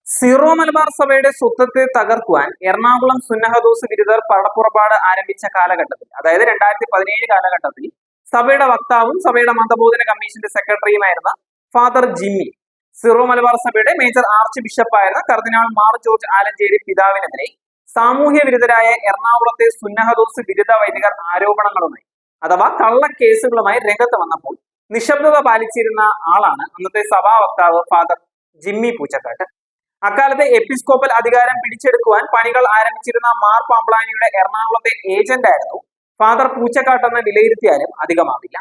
Zero Malabar സഭയുടെ സ്വത്വത്തെ തകർക്കുവാൻ എറണാകുളം സുന്നഹദോസ് ബിരുദർ പടപ്പുറപ്പാട് ആരംഭിച്ച കാലഘട്ടത്തിൽ, അതായത് 2017 കാലഘട്ടത്തിൽ സഭയുടെ വക്താവും സഭയുടെ മതബോധന കമ്മീഷന്റെ സെക്രട്ടറിയുമായിരുന്ന ഫാദർ ജിമ്മി, സീറോ മലബാർ സഭയുടെ മേജർ ആർച്ച് ബിഷപ്പായിരുന്ന കർദിനാൾ മാർ ജോർജ് ആലഞ്ചേരി പിതാവിനെതിരെ സാമൂഹ്യ വിരുദ്ധരായ എറണാകുളത്തെ സുന്നഹദോസ് ബിരുദ വൈദികർ ആരോപണങ്ങളുമായി അഥവാ കള്ളക്കേസുകളുമായി രംഗത്ത് വന്നപ്പോൾ നിശബ്ദത പാലിച്ചിരുന്ന ആളാണ് അന്നത്തെ സഭാ വക്താവ് ഫാദർ ജിമ്മി പൂച്ചക്കാട്ട്. അക്കാലത്തെ എപ്പിസ്കോപ്പൽ അധികാരം പിടിച്ചെടുക്കുവാൻ പണികൾ ആരംഭിച്ചിരുന്ന മാർ പാംബ്ലാനിയുടെ എറണാകുളത്തെ ഏജന്റ് ആയിരുന്നു ഫാദർ പൂച്ചക്കാട്ട് എന്ന് വിലയിരുത്തിയാലും അധികമാവില്ല.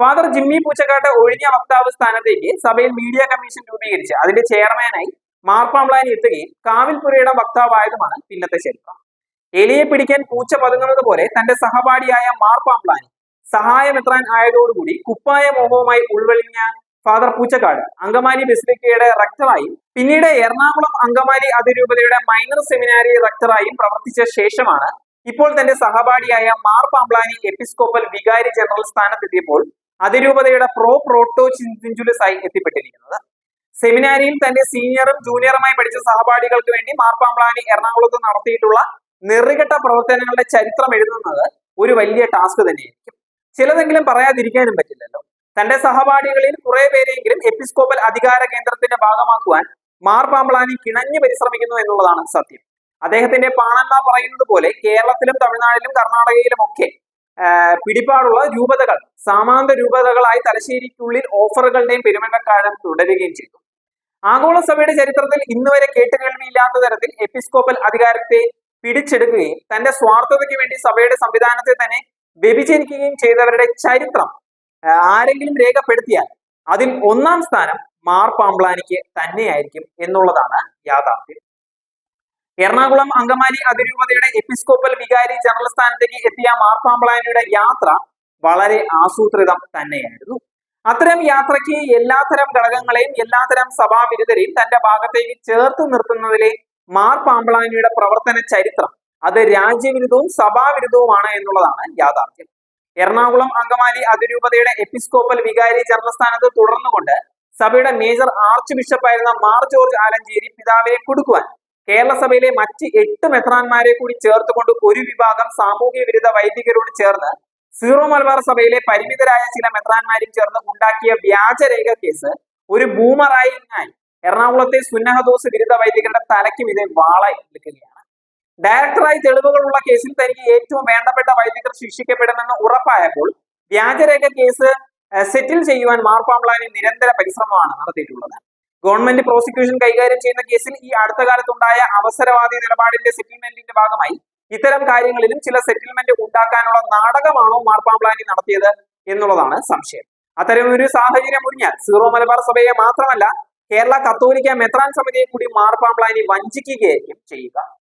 ഫാദർ ജിമ്മി പൂച്ചക്കാട്ട് ഒഴിഞ്ഞ വക്താവ് സ്ഥാനത്തേക്ക് സഭയിൽ മീഡിയ കമ്മീഷൻ രൂപീകരിച്ച് അതിന്റെ ചെയർമാനായി മാർ പാംബ്ലാനി എത്തുകയും കാവിൽപുരയുടെ വക്താവായതുമാണ് പിന്നത്തെ ചരിത്രം. എലിയെ പിടിക്കാൻ പൂച്ച പതുങ്ങുന്നത് പോലെ തന്റെ സഹപാഠിയായ മാർ പാംബ്ലാനി സഹായമെത്രാൻ ആയതോടുകൂടി കുപ്പായ മോഹവുമായി ഉൾവലിഞ്ഞ ഫാദർ പൂച്ചക്കാട് അങ്കമാലി ബസിലിക്കയുടെ റക്ടറായും പിന്നീട് എറണാകുളം അങ്കമാലി അതിരൂപതയുടെ മൈനർ സെമിനാരി റക്ടറായും പ്രവർത്തിച്ച ശേഷമാണ് ഇപ്പോൾ തന്റെ സഹപാഠിയായ മാർ പാംബ്ലാനി എപ്പിസ്കോപ്പൽ വികാരി ജനറൽ സ്ഥാനത്തെത്തിയപ്പോൾ അതിരൂപതയുടെ പ്രോട്ടോ ചിഞ്ചുലിസ് ആയി എത്തിപ്പെട്ടിരിക്കുന്നത്. സെമിനാരിയിൽ തന്റെ സീനിയറും ജൂനിയറുമായി പഠിച്ച സഹപാഠികൾക്ക് വേണ്ടി മാർ പാംബ്ലാനി എറണാകുളത്ത് നടത്തിയിട്ടുള്ള നെറികെട്ട പ്രവർത്തനങ്ങളുടെ ചരിത്രം എഴുതുന്നത് ഒരു വലിയ ടാസ്ക് തന്നെയായിരിക്കും. ചിലതെങ്കിലും പറയാതിരിക്കാനും പറ്റില്ലല്ലോ. തന്റെ സഹപാഠികളിൽ കുറെ പേരെങ്കിലും എപ്പിസ്കോപ്പൽ അധികാര കേന്ദ്രത്തിന്റെ ഭാഗമാക്കുവാൻ മാർ പാംബ്ലാനി കിണഞ്ഞു പരിശ്രമിക്കുന്നു എന്നുള്ളതാണ് സത്യം. അദ്ദേഹത്തിന്റെ പാണന്മാർ പറയുന്നത് പോലെ കേരളത്തിലും തമിഴ്നാട്ടിലും കർണാടകയിലും ഒക്കെ പിടിപാടുള്ള രൂപതകൾ സാമാന്ത രൂപതകളായി തലശ്ശേരിക്കുള്ളിൽ ഓഫറുകളുടെയും പെരുമഴക്കാലം തുടരുകയും ചെയ്തു. ആഗോള സഭയുടെ ചരിത്രത്തിൽ ഇന്നുവരെ കേട്ടുകേൾവിയില്ലാത്ത തരത്തിൽ എപ്പിസ്കോപ്പൽ അധികാരത്തെ പിടിച്ചെടുക്കുകയും തന്റെ സ്വാർത്ഥതയ്ക്ക് വേണ്ടി സഭയുടെ സംവിധാനത്തെ തന്നെ വ്യഭിചരിക്കുകയും ചെയ്തവരുടെ ചരിത്രം ആരെങ്കിലും രേഖപ്പെടുത്തിയാൽ അതിൽ ഒന്നാം സ്ഥാനം മാർ പാംബ്ലാനിക്ക് തന്നെയായിരിക്കും എന്നുള്ളതാണ് യാഥാർത്ഥ്യം. എറണാകുളം അങ്കമാലി അതിരൂപതയുടെ എപ്പിസ്കോപ്പൽ വികാരി ജനറൽ സ്ഥാനത്തേക്ക് എത്തിയ മാർ പാംബ്ലാനിയുടെ യാത്ര വളരെ ആസൂത്രിതം തന്നെയായിരുന്നു. അത്തരം യാത്രയ്ക്ക് എല്ലാത്തരം ഘടകങ്ങളെയും എല്ലാത്തരം സഭാവിരുദ്ധരെയും തന്റെ ഭാഗത്തേക്ക് ചേർത്ത് നിർത്തുന്നതിലെ മാർ പാംബ്ലാനിയുടെ പ്രവർത്തന ചരിത്രം അത് രാജ്യവിരുദ്ധവും സഭാവിരുദ്ധവുമാണ് എന്നുള്ളതാണ് യാഥാർത്ഥ്യം. എറണാകുളം അങ്കമാലി അതിരൂപതയുടെ എപ്പിസ്കോപ്പൽ വികാരി ജനറൽ സ്ഥാനത്ത് തുടർന്നുകൊണ്ട് സഭയുടെ മേജർ ആർച്ച് ബിഷപ്പായിരുന്ന മാർ ജോർജ് ആലഞ്ചേരി പിതാവിനെ കൊടുക്കുവാൻ കേരള സഭയിലെ മറ്റ് 8 മെത്രാന്മാരെ കൂടി ചേർത്തുകൊണ്ട് ഒരു വിഭാഗം സാമൂഹ്യ വിരുദ്ധ വൈദികരോട് ചേർന്ന് സീറോ മലബാർ സഭയിലെ പരിമിതരായ ചില മെത്രാന്മാരും ചേർന്ന് ഉണ്ടാക്കിയ വ്യാജരേഖ കേസ് ഒരു ബൂമറായി എറണാകുളത്തെ സുന്നഹദോസ് വിരുദ്ധ വൈദികരുടെ തലയ്ക്കും ഇതേ വാളായി നിൽക്കുകയാണ്. ഡയറക്ടറായി തെളിവുകളുള്ള കേസിൽ തനിക്ക് ഏറ്റവും വേണ്ടപ്പെട്ട വൈദികർ ശിക്ഷിക്കപ്പെടുമെന്ന് ഉറപ്പായപ്പോൾ വ്യാജരേഖ കേസ് സെറ്റിൽ ചെയ്യുവാൻ മാർ പാംബ്ലാനി നിരന്തര പരിശ്രമമാണ് നടത്തിയിട്ടുള്ളത്. ഗവൺമെന്റ് പ്രോസിക്യൂഷൻ കൈകാര്യം ചെയ്യുന്ന കേസിൽ ഈ അടുത്ത കാലത്തുണ്ടായ അവസരവാദി നിലപാടിന്റെ സെറ്റിൽമെന്റിന്റെ ഭാഗമായി ഇത്തരം കാര്യങ്ങളിലും ചില സെറ്റിൽമെന്റ് ഉണ്ടാക്കാനുള്ള നാടകമാണോ മാർ പാംബ്ലാനി നടത്തിയത് എന്നുള്ളതാണ് സംശയം. അത്തരം ഒരു സാഹചര്യം ഒഴിഞ്ഞാൽ സീറോ മലബാർ സഭയെ മാത്രമല്ല കേരള കത്തോലിക്ക മെത്രാൻ സമിതിയെ കൂടി മാർ പാംബ്ലാനി വഞ്ചിക്കുകയായിരിക്കും ചെയ്യുക.